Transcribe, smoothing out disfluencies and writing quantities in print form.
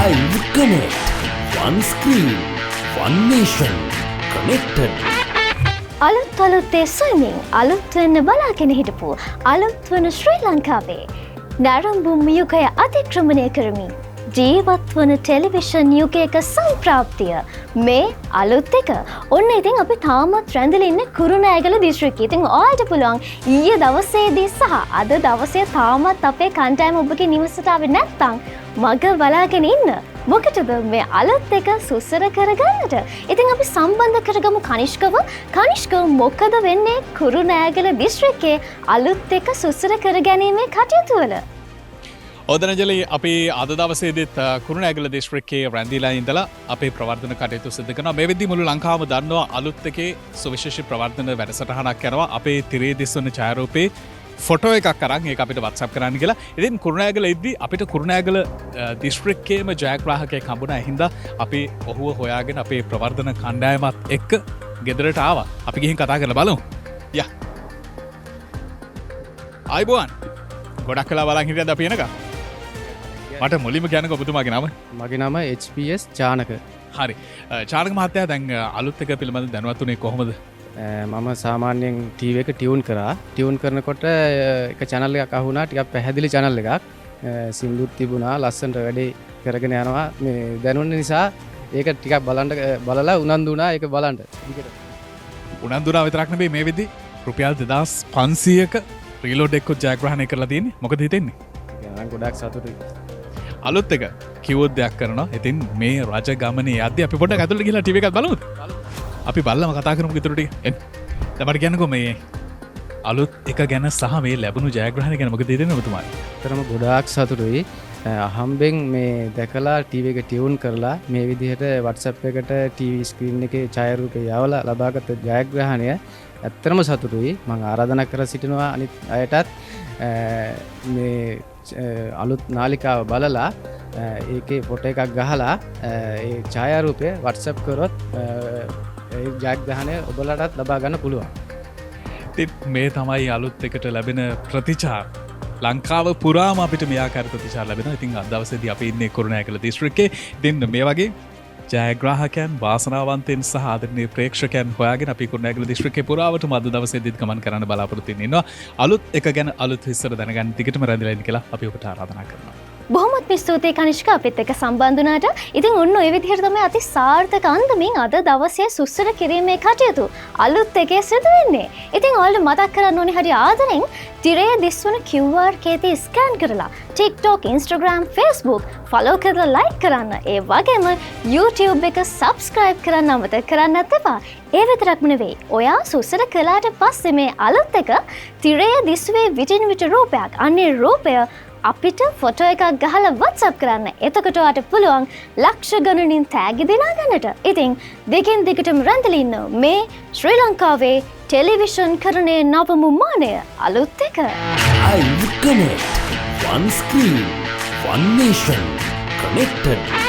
Live Connect. One screen, one nation, connected. අලුත් සොයමින් අලුත් වෙන්න බලාගෙන හිටපු අලුත් වන ශ්‍රී ලංකාවේ නරඹුම් යුගය අතික්‍රමණය කරමින් ජීවත් වන ටෙලිවිෂන් යුගයක සම්ප්‍රාප්තිය මේ අලුත් එක. ඔන්න ඉතින් අපි තාමත් රැඳිලා ඉන්නේ කුරුණෑගල දිස්ත්‍රික්කයේ. ඉතින් ඔයාලට පුළුවන් ඊයේ දවසේදී සහ අද දවසේ තාමත් අපේ කණ්ඩායම ඔබගේ නිවසට ආවේ නැත්නම් මග බලාගෙන ඉන්න. මොකටද මේ අලුත් එක සුසර කරගන්නට. ඉතින් අපි සම්බන්ධ කරගමු කනිෂ්කව. කනිෂ්ක මොකද වෙන්නේ කුරුණෑගල දිස්ත්‍රික්කයේ අලුත් එක සුසර කරගැනීමේ කටයුතු වල? ඕදනජලි අපි අද දවසේදීත් කුරුණෑගල දිස්ත්‍රික්කයේ රැඳිලා ඉඳලා අපේ ප්‍රවර්ධන කටයුතු සිදු කරනවා. මේ වෙද්දී මුළු ලංකාවම දන්නවා අලුත් එකේ සුවිශේෂී ප්‍රවර්ධන වැඩසටහනක් කරනවා. අපේ තිරේ දිස්වන ඡායාරූපේ ෆොටෝ එකක් අරන් ඒක අපිට WhatsApp කරන්න කියලා. ඉතින් කුරුණෑගල ඉද්දි අපිට කුරුණෑගල දිස්ත්‍රික්කයේම ජයග්‍රාහකයෙක් හම්බුණා. ඒ හින්දා අපි ඔහුව හොයාගෙන අපේ ප්‍රවර්ධන කණ්ඩායමත් එක්ක ගෙදරට ආවා. අපි ගිහින් කතා කරලා බලමු. යා. ආයිබෝන්. ගොඩක් කලා බලන් හිටියද අපි එනකම්? මට මුලින්ම කියන්නකෝ ඔබතුමාගේ නම. මගේ නම HPS චානක. හරි. චානක මහත්තයා දැන් අලුත් එක පිළිබඳව දැනුවත් වුණේ කොහොමද? මම සාමාන්‍යයෙන් ටීවී එක ටියුන් කරා. ටියුන් කරනකොට එක channel එකක් අහුණා. ටිකක් පැහැදිලි channel එකක්. සින්දුත් තිබුණා. ලස්සනට වැඩේ කරගෙන යනවා. මේ දැනුන නිසා ඒක ටිකක් බලලා උනන්දු වුණා ඒක බලන්න. උනන්දු වුණා විතරක් නෙවෙයි මේ වෙද්දි රුපියල් 2500ක රීලෝඩ් එකක් ජයග්‍රහණය කරලා තියෙන්නේ. මොකද හිතෙන්නේ? මම ගොඩක් සතුටුයි. අලුත් එක කිව්වොත් දෙයක් කරනවා. ඉතින් මේ රජ ගමනේ යද්දී අපි පොඩ්ඩක් ඇතුළට ගිහලා ටීවී එකක් බලමුද? අපි බලලම කතා කරමු ඊටු ටික. දැන් මට කියන්නකෝ මේ අලුත් එක ගැන සහ මේ ලැබුණු ජයග්‍රහණය ගැන මොකද හිතෙන්නේ ඔබතුමාට? ඇත්තටම ගොඩාක් සතුටුයි. අහම්බෙන් මේ දැකලා ටීවී එක ටියුන් කරලා මේ විදිහට WhatsApp එකට ටීවී ස්ක්‍රීන් එකේ ඡායාරූපය යවලා ලබාගත් ජයග්‍රහණය ඇත්තටම සතුටුයි. මම ආරාධනා කර සිටිනවා අනිත් අයටත් මේ අලුත් නාලිකාව බලලා ඒකේ ෆොටෝ එකක් ගහලා ඒ ඡායාරූපය WhatsApp කරොත් ඒ ජයග්‍රහණය ඔබලටත් ලබා ගන්න පුළුවන්. ඉතින් මේ තමයි අලුත් එකට ලැබෙන ප්‍රතිචාර. ලංකාව පුරාම අපිට මේ ආකාර ප්‍රතිචාර ලැබෙනවා. ඉතින් අද දවසේදී අපි ඉන්නේ කුරුණෑගල දිස්ත්‍රික්කයේ. ඉතින් මේ වගේ ජයග්‍රාහකයන් වාසනාවන්තයන් සහ ආදරණීය ප්‍රේක්ෂකයන් හොයාගෙන අපි කුරුණෑගල දිස්ත්‍රික්කයේ පුරාවටම අද දවසේදීත් ගමන් කරන්න බලාපොරොත්තු වෙනවා. අලුත් එක ගැන අලුත් විස්තර දැනගන්න ටිකටම රැඳිලා ඉන්න කියලා අපි ඔබට ආරාධනා කරනවා. බොහොමත් ස්තුතියි කනිෂ්ක අපිත් එක්ක සම්බන්ධ වුණාට. ඉතින් ඔන්න ඔය විදිහට තමයි අති සාර්ථක අන්දමින් අද දවසේ සුස්සර කිරීමේ කටයුතු අලුත් එකේ සිදු වෙන්නේ. ඉතින් ඔයාලට මතක් කරන්න ඕනේ හරි ආදරෙන් තිරේ දිස්වන QR කේතේ ස්කෑන් කරලා TikTok, Instagram, Facebook follow කරලා like කරන්න. ඒ වගේම YouTube එක subscribe කරන්න අමතක කරන්නත් එපා. ඒ විතරක්ම නෙවෙයි. ඔයා සුස්සර කළාට පස්සේ මේ අලුත් එක තිරේ දිස්වේ විටින් විට රූපයක්. අන්නේ රූපය අපිට ෆොටෝ එකක් ගහලා WhatsApp කරන්න. එතකොට ඔයාට පුළුවන් ලක්ෂ ගණනින් තෑගි දිනා ගන්නට. ඉතින් දෙකින් දිගටම රැඳිලා ඉන්න මේ ශ්‍රී ලංකාවේ ටෙලිවිෂන් කරණයේ නවම මානය අලුත් එක. Live Connect. One screen, one nation, connected.